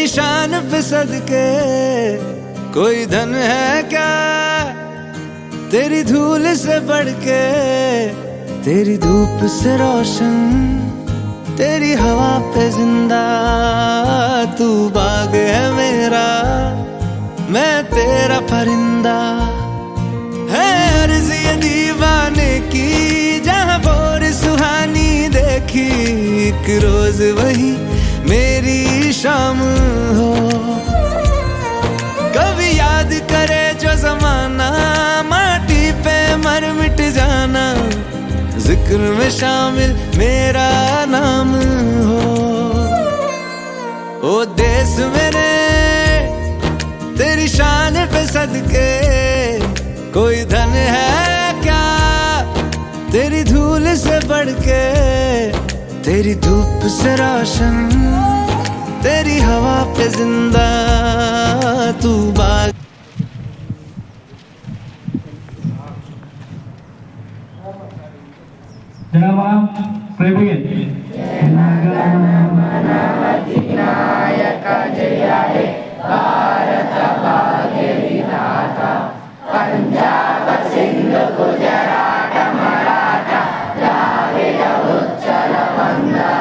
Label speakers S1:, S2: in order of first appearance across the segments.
S1: तेरी शान पे सदके कोई धन है क्या, तेरी धूल से बढ़ के, तेरी धूप से रोशन, तेरी हवा पे जिंदा। तू बाग है मेरा, मैं तेरा परिंदा। है अर्ज़ ये दीवाने की, जहाँ भोर सुहानी देखी, एक रोज वही मेरी शाम हो। कभी याद करे जो जमाना, माटी पे मर मिट जाना, जिक्र में शामिल मेरा नाम हो। ओ देश मेरे तेरी शान पे सदके कोई धन है क्या, तेरी धूल से बढ़ के, तेरी धूप से रोशन, तेरी हवा पे जिंदा। तू बाग
S2: जनाबा प्रेबियन
S3: नायक जय हे भारत भाग्य विधाता, पंजाब सिंध गुजरात मराठा द्राविड उत्कल बंगा,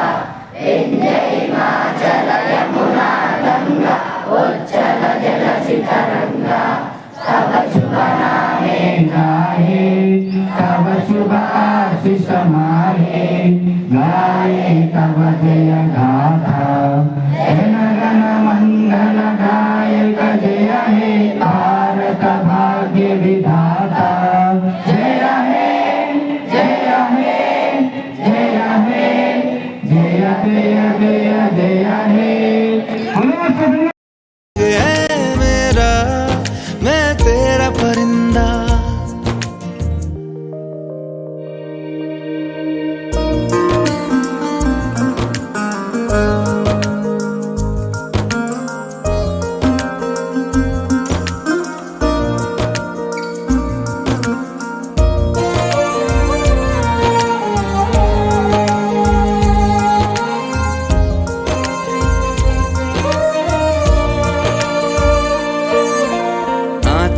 S3: विंध्य हिमाचल यमुना गंगा, उज्जल जलधि तरंगा। तब शुभ नामे गाये, तब शुभ आशीष माहे, गाये तब जय गाथा। जन गण मंगल गायक जय हे भारत भाग्य विधाता। जय हे जय हे जय हे जय जय जय जय हे।
S1: है मेरा, मैं तेरा परिंदा।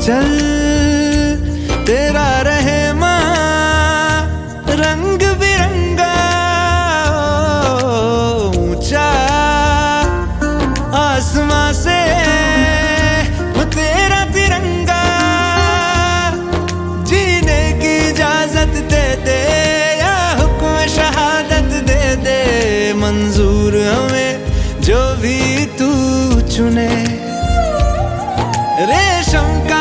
S1: चल तेरा रहे माँ रंग बिरंगा, ऊंचा आसमां से वो तेरा तिरंगा। जीने की इजाजत दे दे या हुक्म शहादत दे दे, मंजूर हमें जो भी तू चुने। रेशम का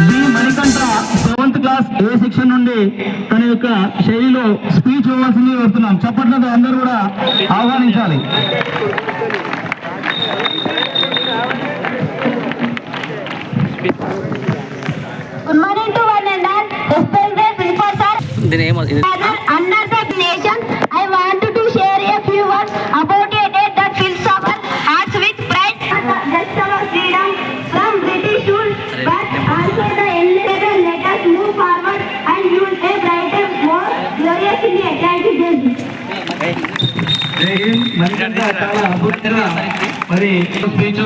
S2: బి మణికంఠ 7th క్లాస్ ఏ సెక్షన్ నుండి తన యొక్క శైలిలో స్పీచ్ ఇవ్వాల్సింది కోరుతున్నాం. చప్పట్లతో అందరూ కూడా ఆహ్వానించాలి.
S4: Good morning to one and all. Respected principal sir.
S5: The name of
S4: under the nation, I want to
S2: చాలా అద్భుతంగా మరి స్పీచ్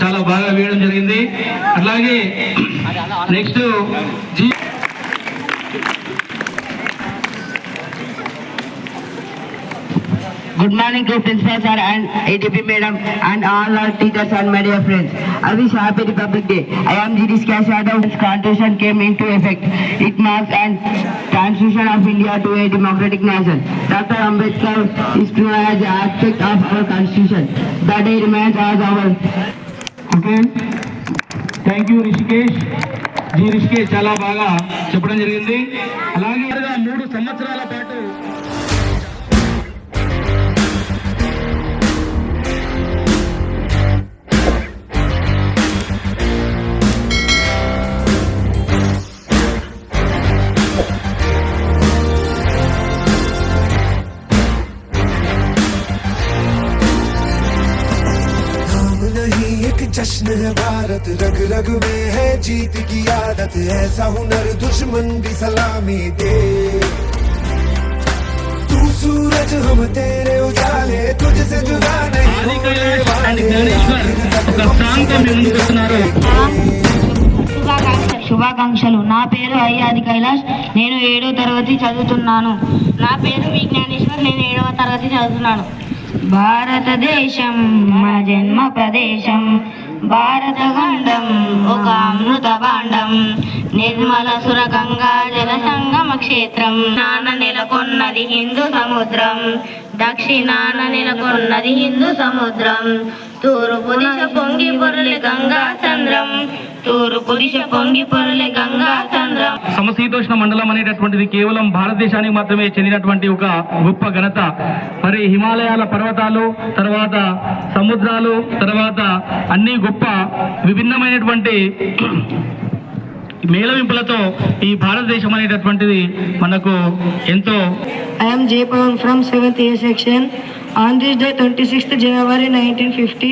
S2: చాలా బాగా వేయడం జరిగింది. అట్లాగే next
S3: Good morning to Principal Sir and ATP Madam and all our teachers and my dear friends. I wish Happy Republic Day. I am Girish Kash Yadav. This Constitution came into effect. It marks an transition of India to a democratic nation. Dr. Ambedkar is known as the architect of our Constitution. The day remains as our.
S2: Okay, thank you Rishikesh. Rishikesh చాలా బాగా చెప్పడం జరిగింది. అలాగే 3 సంవత్సరాల పాటు
S1: जश्न है भारत, रग रग में है जीत की आदत, ऐसा हुनर दुश्मन भी सलामी दे. तू सूरज हम तेरे उजाले, तुझसे जुदा नहीं होने वाले.
S4: శుభాకాంక్షలు. నా పేరు అయ్యాది కైలాష్. నేను 7వ తరగతి చదువుతున్నాను. నా పేరు విజ్ఞానేశ్వర్. నేను 7వ తరగతి చదువుతున్నాను. భారతదేశం మన జన్మ ప్రదేశం, భారత గండం ఒక అమృత భాండం, నిర్మల సుర గంగా జల సంగమ క్షేత్రం. నాన్న నెలకొన్నది హిందూ సముద్రం, దక్షిణాన నెలకొన్నది హిందూ సముద్రం. తూర్పు దిశ పొంగి పొరలే గంగా చంద్రం, తూర్పు దిశ పొంగి పొరలే గంగా చంద్రం.
S2: సమశీతోష్ణ మండలం అనేటటువంటిది కేవలం భారతదేశానికి మాత్రమే చెందినటువంటి ఒక గొప్ప ఘనత. మరి హిమాలయాల పర్వతాలు, తర్వాత సముద్రాలు, తర్వాత అన్ని గొప్ప విభిన్నమైనటువంటి మేళవింపులతో ఈ భారతదేశం అనేటటువంటిది మనకు ఎంతో.
S5: I am J. Pawan from 7th A section. On this day, 26th January 1950,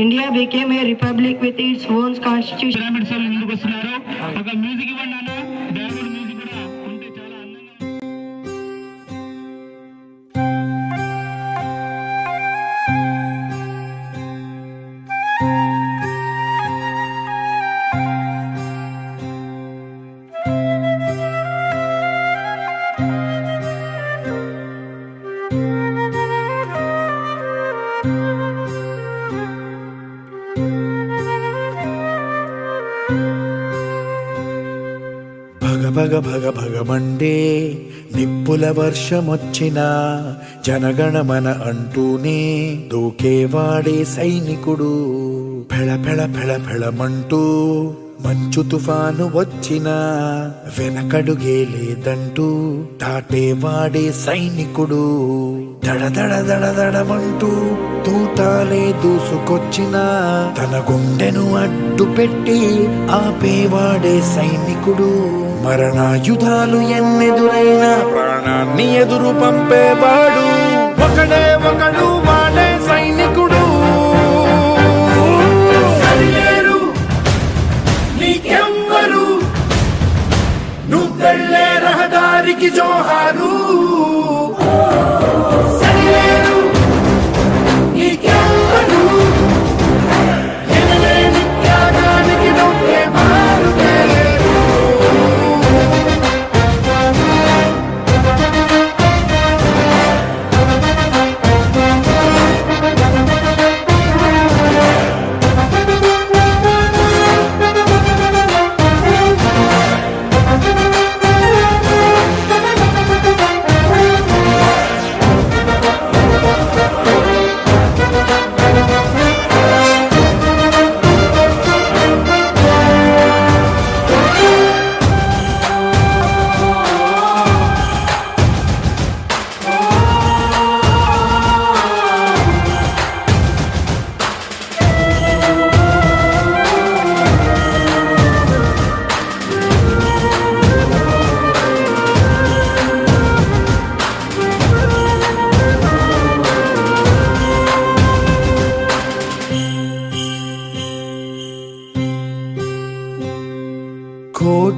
S5: India became a republic with its own constitution.
S2: ముందుకు వస్తున్నారు. ఒక మ్యూజిక్ ఇవ్వండి అన్న. బ్యాక్గ్రౌండ్ మ్యూజిక్ కూడా ఉంటే చాలా అందంగా.
S1: భగ భగ భగమండే నిప్పుల వర్షమొచ్చినా జనగణమన అంటూనే దూకేవాడే సైనికుడు. ఫెళ ఫెళ ఫెళ ఫెళమంటూ మంచు తుఫాను వచ్చినా వెనకడుగే లేదంటూ దాటేవాడే సైనికుడు. దడ దడ దడ దడమంటూ తూటాలే దూసుకొచ్చినా తన గుండెను అడ్డు పెట్టి ఆపేవాడే సైనికుడు. మరణాయుధాలు ఎన్నెదురైనా ప్రాణాన్ని ఎదురు పంపేవాడు ఒకడే ఒకడు, వాడే సైనికుడు. నీకెవ్వరు నువ్వెళ్ళే రహదారికి జోహారు. సరిలేరు నీకెవ్వరు ఎనలేని త్యాగానికి నువ్వే మారుతేలేరు.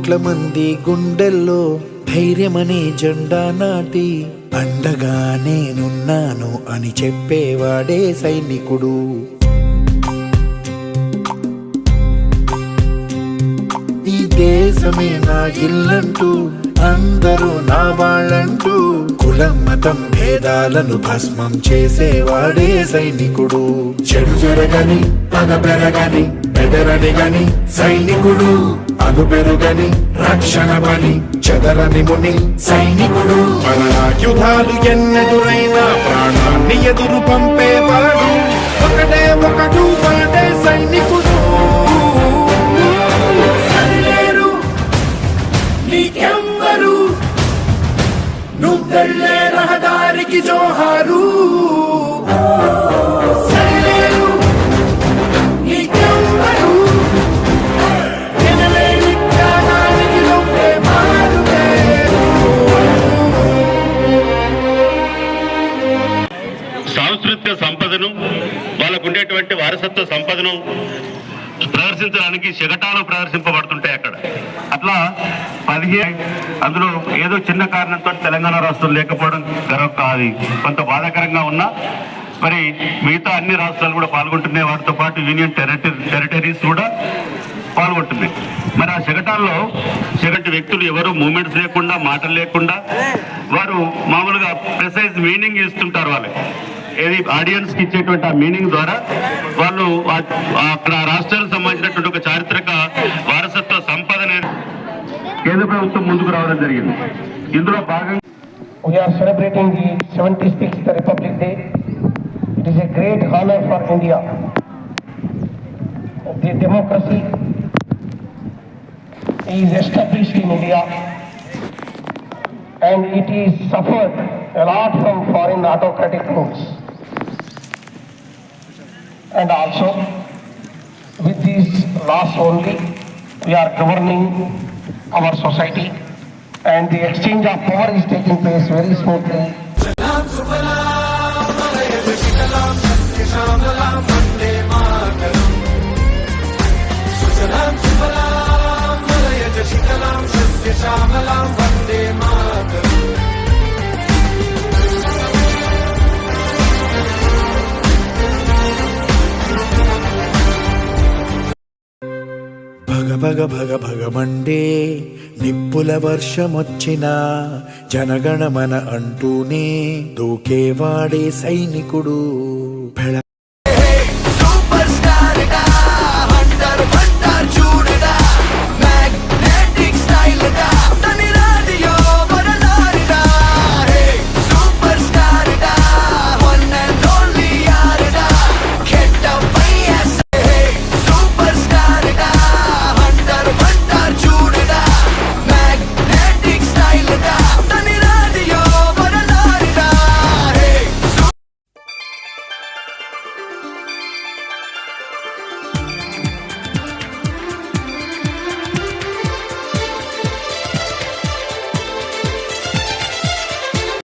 S1: కోట్ల మంది గుండెల్లో ధైర్యమనే జెండా నాటి అండగా నేనున్నాను అని చెప్పేవాడే సైనికుడు. ఈ దేశమే నా ఇల్లంటూ అందరూ నా వాళ్ళంటూ కులం మతం భేదాలను భస్మం చేసేవాడే సైనికుడు. చెడు జరగని పగ పెరగని బెదరని గని సైనికుడు, అను పెరుగని రక్షణ బలి చెదరని ముని సైనికుడు. మన ఆయుధాలు ఎన్నెదురైనా ప్రాణాన్ని ఎదురు పంపేవాడు ఒకటే ఒకడు వాడే సైనికుడు. నీకెవ్వరు నువ్వెళ్ళే రహదారికి జోహారు. సరిలేరు నీకెవ్వరు వినలేని త్యాగానికి నువ్వే మారువేరు.
S6: సాంస్కృతిక సంపదను వాళ్ళకు ఉండేటువంటి వారసత్వ సంపదను ప్రదర్శించడానికి శకటాలు ప్రదర్శింపబడుతుంటాయి అక్కడ. అట్లా 15 అందులో ఏదో చిన్న కారణంతో తెలంగాణ రాష్ట్రం లేకపోవడం అది కొంత బాధాకరంగా ఉన్నా మరి మిగతా అన్ని రాష్ట్రాలు కూడా పాల్గొంటున్నాయి. వాటితో పాటు యూనియన్ టెరిటరీస్ కూడా పాల్గొంటున్నాయి. మరి ఆ శకటాల్లో శకటి వ్యక్తులు ఎవరు మూమెంట్స్ లేకుండా మాటలు లేకుండా వారు మామూలుగా ప్రిసైజ్ మీనింగ్ ఇస్తుంటారు. వాళ్ళకి ఏది ఆడియన్స్ కి ఇచ్చేటువంటి ఆ మీనింగ్ ద్వారా వాళ్ళు అక్కడ రాష్ట్రాలకు సంబంధించినటువంటి ఒక చారిత్రక వారసత్వ సంపదని కేంద్ర ప్రభుత్వం ముందుకు రావడం జరిగింది. ఇందులో భాగంగా
S7: We are celebrating the 76th Republic Day. It is a great honor for India. The democracy is established in India and it is suffered a lot from foreign autocratic rules. And also, with these laws only, we are governing our society and the exchange of power is taking place very smoothly.
S1: భగ భగ భగమండే నిప్పుల వర్షమొచ్చినా జనగణమన అంటూనే దూకేవాడే సైనికుడు.